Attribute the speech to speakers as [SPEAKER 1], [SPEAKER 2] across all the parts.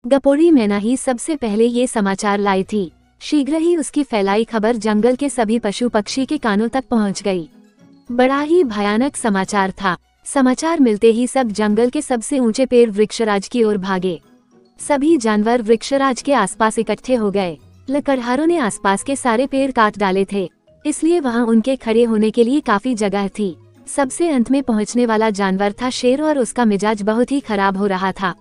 [SPEAKER 1] गपोरी मैना ही सबसे पहले ये समाचार लाई थी। शीघ्र ही उसकी फैलाई खबर जंगल के सभी पशु पक्षी के कानों तक पहुंच गई। बड़ा ही भयानक समाचार था। समाचार मिलते ही सब जंगल के सबसे ऊंचे पेड़ वृक्षराज की ओर भागे। सभी जानवर वृक्षराज के आसपास इकट्ठे हो गए। लकड़हारों ने आसपास के सारे पेड़ काट डाले थे, इसलिए वहां उनके खड़े होने के लिए काफी जगह थी। सबसे अंत में पहुंचने वाला जानवर था शेर, और उसका मिजाज बहुत ही खराब हो रहा था।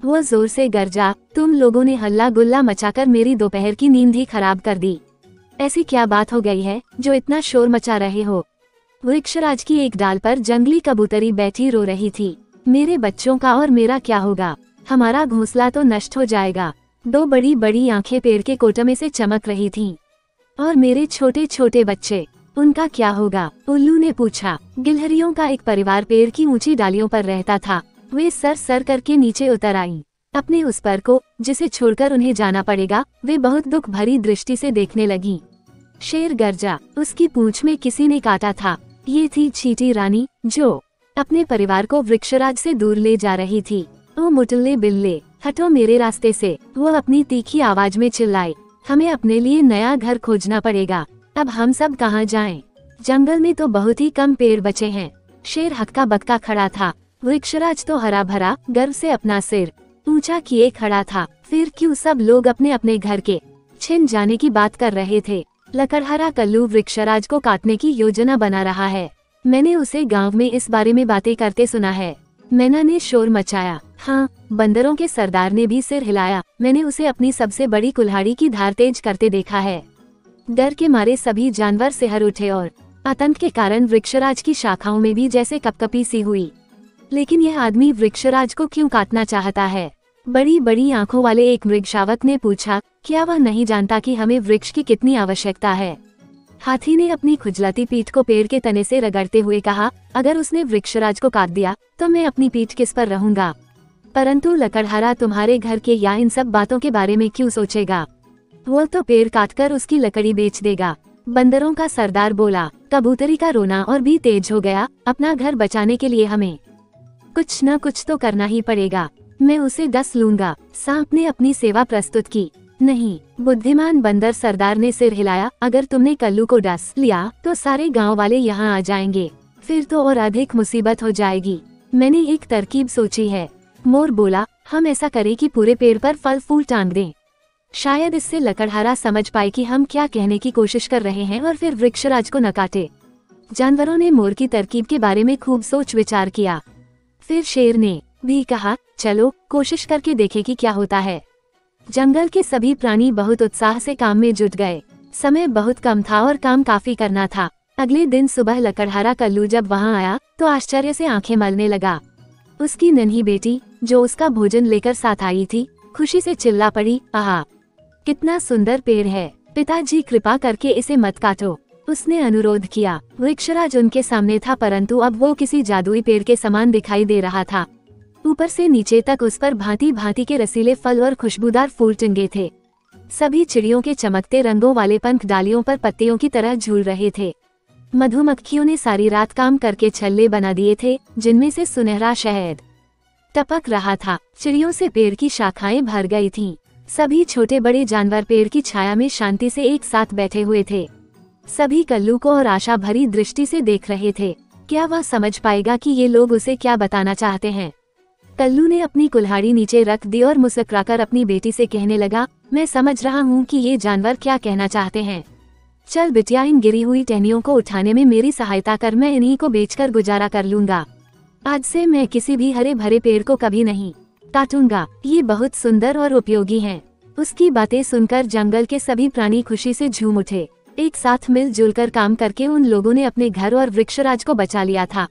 [SPEAKER 1] वो जोर से गरजा, तुम लोगों ने हल्ला गुल्ला मचाकर मेरी दोपहर की नींद ही खराब कर दी। ऐसी क्या बात हो गई है जो इतना शोर मचा रहे हो? वृक्षराज की एक डाल पर जंगली कबूतरी बैठी रो रही थी। मेरे बच्चों का और मेरा क्या होगा? हमारा घोंसला तो नष्ट हो जाएगा। दो बड़ी बड़ी आंखें पेड़ के कोटमे से चमक रही थीं। और मेरे छोटे छोटे बच्चे, उनका क्या होगा? उल्लू ने पूछा। गिलहरियों का एक परिवार पेड़ की ऊंची डालियों पर रहता था। वे सर सर करके नीचे उतर आईं। अपने उस पर को जिसे छोड़कर उन्हें जाना पड़ेगा, वे बहुत दुख भरी दृष्टि से देखने लगीं। शेर गरजा, उसकी पूंछ में किसी ने काटा था। ये थी चींटी रानी, जो अपने परिवार को वृक्षराज से दूर ले जा रही थी। ओ मुटल्ले बिल्ले, हटो मेरे रास्ते से, वो अपनी तीखी आवाज में चिल्लाई। हमें अपने लिए नया घर खोजना पड़ेगा। अब हम सब कहाँ जाएं? जंगल में तो बहुत ही कम पेड़ बचे हैं। शेर हक्का बक्का खड़ा था। वृक्षराज तो हरा भरा गर्व से अपना सिर ऊंचा किए खड़ा था। फिर क्यों सब लोग अपने अपने घर के छिन जाने की बात कर रहे थे? लकड़हारा कल्लू वृक्षराज को काटने की योजना बना रहा है। मैंने उसे गांव में इस बारे में बातें करते सुना है। मैना ने शोर मचाया। हाँ, बंदरों के सरदार ने भी सिर हिलाया। मैंने उसे अपनी सबसे बड़ी कुल्हाड़ी की धार तेज करते देखा है। डर के मारे सभी जानवर सिहर उठे और आतंक के कारण वृक्षराज की शाखाओं में भी जैसे कपकपी सी हुई। लेकिन यह आदमी वृक्षराज को क्यों काटना चाहता है? बड़ी बड़ी आंखों वाले एक मृगशावक ने पूछा। क्या वह नहीं जानता कि हमें वृक्ष की कितनी आवश्यकता है? हाथी ने अपनी खुजलाती पीठ को पेड़ के तने से रगड़ते हुए कहा, अगर उसने वृक्षराज को काट दिया तो मैं अपनी पीठ किस पर रहूंगा? परंतु लकड़हारा तुम्हारे घर के या इन सब बातों के बारे में क्यों सोचेगा? वो तो पेड़ काटकर उसकी लकड़ी बेच देगा। बंदरों का सरदार बोला। कबूतरी का रोना और भी तेज हो गया। अपना घर बचाने के लिए हमें कुछ न कुछ तो करना ही पड़ेगा। मैं उसे डस लूंगा। सांप ने अपनी सेवा प्रस्तुत की। नहीं, बुद्धिमान बंदर सरदार ने सिर हिलाया। अगर तुमने कल्लू को डस लिया तो सारे गांव वाले यहाँ आ जाएंगे। फिर तो और अधिक मुसीबत हो जाएगी। मैंने एक तरकीब सोची है। मोर बोला। हम ऐसा करें कि पूरे पेड़ पर फल फूल टांग दें। शायद इससे लकड़हारा समझ पाए कि हम क्या कहने की कोशिश कर रहे हैं और फिर वृक्षराज को न काटे। जानवरों ने मोर की तरकीब के बारे में खूब सोच विचार किया। फिर शेर ने भी कहा, चलो कोशिश करके देखें कि क्या होता है। जंगल के सभी प्राणी बहुत उत्साह से काम में जुट गए। समय बहुत कम था और काम काफी करना था। अगले दिन सुबह लकड़हारा कल्लू जब वहां आया तो आश्चर्य से आंखें मलने लगा। उसकी नन्ही बेटी, जो उसका भोजन लेकर साथ आई थी, खुशी से चिल्ला पड़ी, आहा, कितना सुंदर पेड़ है। पिताजी कृपा करके इसे मत काटो, उसने अनुरोध किया। वृक्षराज उनके सामने था, परंतु अब वो किसी जादुई पेड़ के समान दिखाई दे रहा था। ऊपर से नीचे तक उस पर भांति भांति के रसीले फल और खुशबूदार फूल टंगे थे। सभी चिड़ियों के चमकते रंगों वाले पंख डालियों पर पत्तियों की तरह झूल रहे थे। मधुमक्खियों ने सारी रात काम करके छल्ले बना दिए थे, जिनमें से सुनहरा शहद टपक रहा था। चिड़ियों से पेड़ की शाखाएं भर गई थीं। सभी छोटे बड़े जानवर पेड़ की छाया में शांति से एक साथ बैठे हुए थे। सभी कल्लू को और आशा भरी दृष्टि से देख रहे थे। क्या वह समझ पाएगा कि ये लोग उसे क्या बताना चाहते हैं? कल्लू ने अपनी कुल्हाड़ी नीचे रख दी और मुस्कुराकर अपनी बेटी से कहने लगा, मैं समझ रहा हूँ कि ये जानवर क्या कहना चाहते हैं। चल बिटिया, इन गिरी हुई टहनियों को उठाने में मेरी सहायता कर। मैं इन्हीं को बेचकर गुजारा कर लूंगा। आज से मैं किसी भी हरे भरे पेड़ को कभी नहीं काटूंगा। ये बहुत सुंदर और उपयोगी हैं। उसकी बातें सुनकर जंगल के सभी प्राणी खुशी से झूम उठे। एक साथ मिलजुल कर काम करके उन लोगों ने अपने घर और वृक्षराज को बचा लिया था।